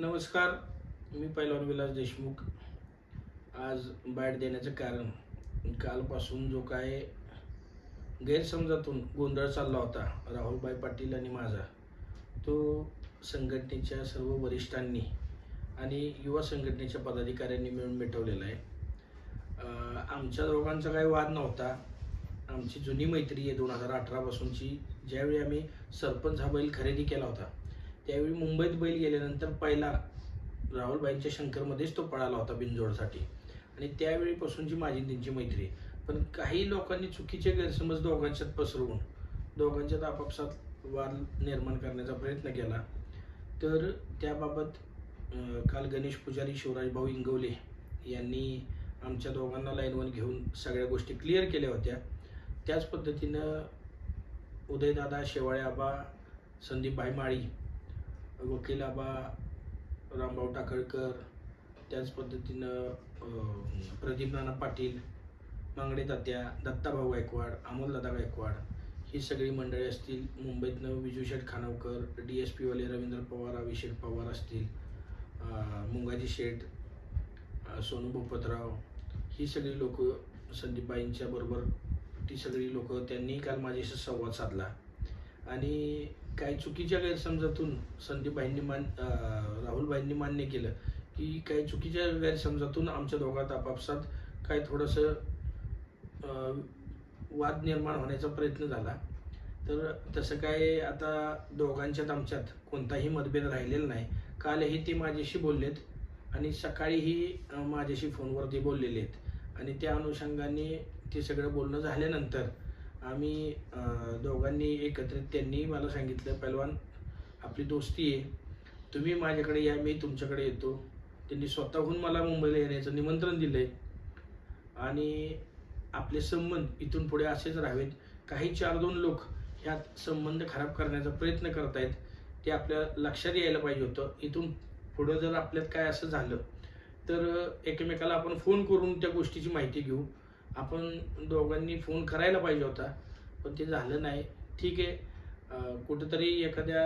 नमस्कार, मी पैलवान विलास देशमुख। आज बाईट देण्याचं कारण कालपासून जो काय गैरसमजातून गोंधळ चालला होता राहुलभाई पाटील आणि माझा, तो संघटनेच्या सर्व वरिष्ठांनी आणि युवा संघटनेच्या पदाधिकाऱ्यांनी मिळून मिटवलेला आहे। आमच्या दोघांचा काही वाद नव्हता। आमची जुनी मैत्री आहे 2018 पासूनची। ज्यावेळी आम्ही सरपंच हा बैल खरेदी केला होता, त्यावेळी मुंबईत बैल गेल्यानंतर पहिला राहुलभाईंच्या शंकरमध्येच तो पळाला होता बिनजोडसाठी, आणि त्यावेळीपासूनची माझी त्यांची मैत्री। पण काही लोकांनी चुकीचे गैरसमज दोघांच्यात पसरवून दोघांच्यात आपापसात वाद निर्माण करण्याचा प्रयत्न केला। तर त्याबाबत काल गणेश पुजारी, शिवराज भाऊ इंगवले यांनी आमच्या दोघांना लाईनवर घेऊन सगळ्या गोष्टी क्लिअर केल्या होत्या। त्याच पद्धतीनं उदयदादा शेवाळे आबा, संदीप भाई माळी, वकील आबा रामभाऊ टाकळकर, त्याच पद्धतीनं प्रदीप नाना पाटील, मांगडे तात्या, दत्ताभाऊ गायकवाड, अमोलदादा गायकवाड, ही सगळी मंडळी असतील। मुंबईतनं विजू शेठ खानवकर, DSP वाले रवींद्र पवार, अभिषेक पवार असतील, मुंगाजी शेठ, सोनू भूपतराव, ही सगळी लोक संदीपबाईंच्या बरोबर, ती सगळी लोक त्यांनी काल माझ्याशी संवाद साधला। आणि काही चुकीच्या गैरसमजातून संदीपबाईंनी राहुलभाईंनी मान्य केलं की काही चुकीच्या गैरसमजातून आमच्या दोघांत आपापसात काही थोडंसं वाद निर्माण होण्याचा प्रयत्न झाला। तर तसं काय आता दोघांच्यात आमच्यात कोणताही मतभेद राहिलेला नाही। कालही ते माझ्याशी बोललेत आणि सकाळीही माझ्याशी फोनवर ते बोललेले आहेत, आणि त्या अनुषंगाने ते सगळं बोलणं झाल्यानंतर आम्ही दोघांनी एकत्रित, त्यांनी मला सांगितलं, पैलवान आपली दोस्ती आहे, तुम्ही माझ्याकडे या, मी तुमच्याकडे येतो। त्यांनी स्वतःहून मला मुंबईला येण्याचं निमंत्रण दिलं आहे, आणि आपले संबंध इथून पुढे असेच राहावेत। काही 4-2 लोक ह्यात संबंध खराब करण्याचा प्रयत्न करत आहेत, ते आपल्या लक्षात यायला पाहिजे होतं। इथून पुढं जर आपल्यात काय असं झालं तर एकमेकाला आपण फोन करून त्या गोष्टीची माहिती घेऊ। आपण दोघांनी फोन करायला पाहिजे होता, पण ते झालं नाही। ठीक आहे, कुठंतरी एखाद्या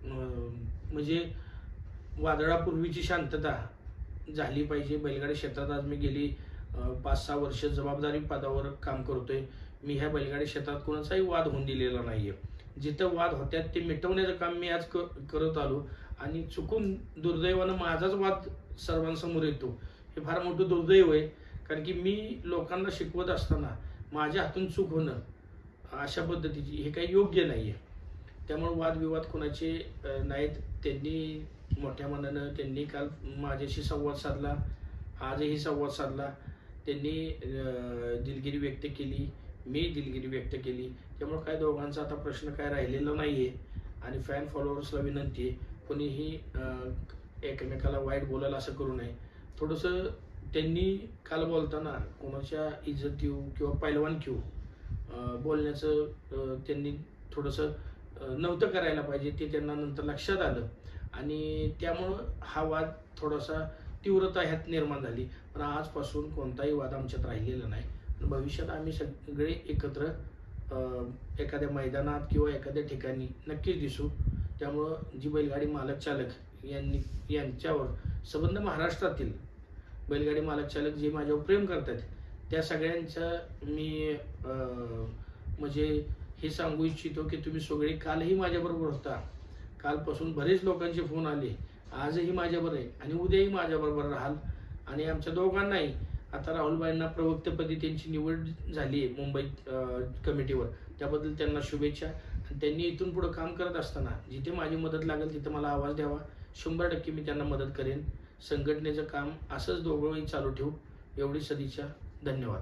म्हणजे वादळापूर्वीची शांतता झाली पाहिजे। बैलगाडी क्षेत्रात आज मी गेली 5-6 वर्ष जबाबदारी पदावर काम करतोय। मी ह्या बैलगाडी क्षेत्रात कोणाचाही वाद होऊन दिलेला नाही आहे। जिथं वाद होत्यात ते मिटवण्याचं काम मी आज करत आलो, आणि चुकून दुर्दैवानं माझाच वाद सर्वांसमोर येतो, हे फार मोठं दुर्दैव आहे। कारण की मी लोकांना शिकवत असताना माझ्या हातून चूक होणं अशा पद्धतीची हे काही योग्य नाही आहे। त्यामुळे वादविवाद कोणाचे नाहीत। त्यांनी मोठ्या मनानं त्यांनी काल माझ्याशी संवाद साधला, आजही संवाद साधला। त्यांनी दिलगिरी व्यक्त केली, मी दिलगिरी व्यक्त केली। त्यामुळे काय दोघांचा आता प्रश्न काय राहिलेला नाही आहे। आणि फॅन फॉलोअर्सला विनंती आहे, कोणीही एकमेकाला वाईट बोलायला असं करू नये। थोडंसं त्यांनी काल बोलताना कोणाच्या इज्जत येऊ किंवा पैलवान घेऊ बोलण्याचं त्यांनी थोडंसं नव्हतं करायला पाहिजे, ते त्यांना नंतर लक्षात आलं, आणि त्यामुळं हा वाद थोडासा तीव्रता ह्यात निर्माण झाली। पण आजपासून कोणताही वाद आमच्यात राहिलेला नाही। भविष्यात आम्ही सगळे एकत्र एखाद्या मैदानात किंवा एखाद्या ठिकाणी नक्कीच दिसू। त्यामुळं जी बैलगाडी मालक चालक यांच्यावर संबंध महाराष्ट्रातील बैलगाडी मालक चालक जे माझ्यावर प्रेम करतात, त्या सगळ्यांचा मी म्हणजे हे सांगू इच्छितो की तुम्ही सगळे कालही माझ्याबरोबर होता। कालपासून बरेच लोकांचे फोन आले, आजही माझ्याबरोबर आहे आणि उद्याही माझ्याबरोबर राहाल। आणि आमच्या दोघांनाही आता राहुलभाईंना प्रवक्तेपदी त्यांची निवड झाली आहे मुंबई कमिटीवर, त्याबद्दल त्यांना शुभेच्छा। आणि त्यांनी इथून पुढं काम करत असताना जिथे माझी मदत लागेल तिथे मला आवाज द्यावा, 100% मी त्यांना मदत करेन। संघटनेचं काम असंच दोघंही चालू ठेवू, एवढी सदिच्छा। धन्यवाद।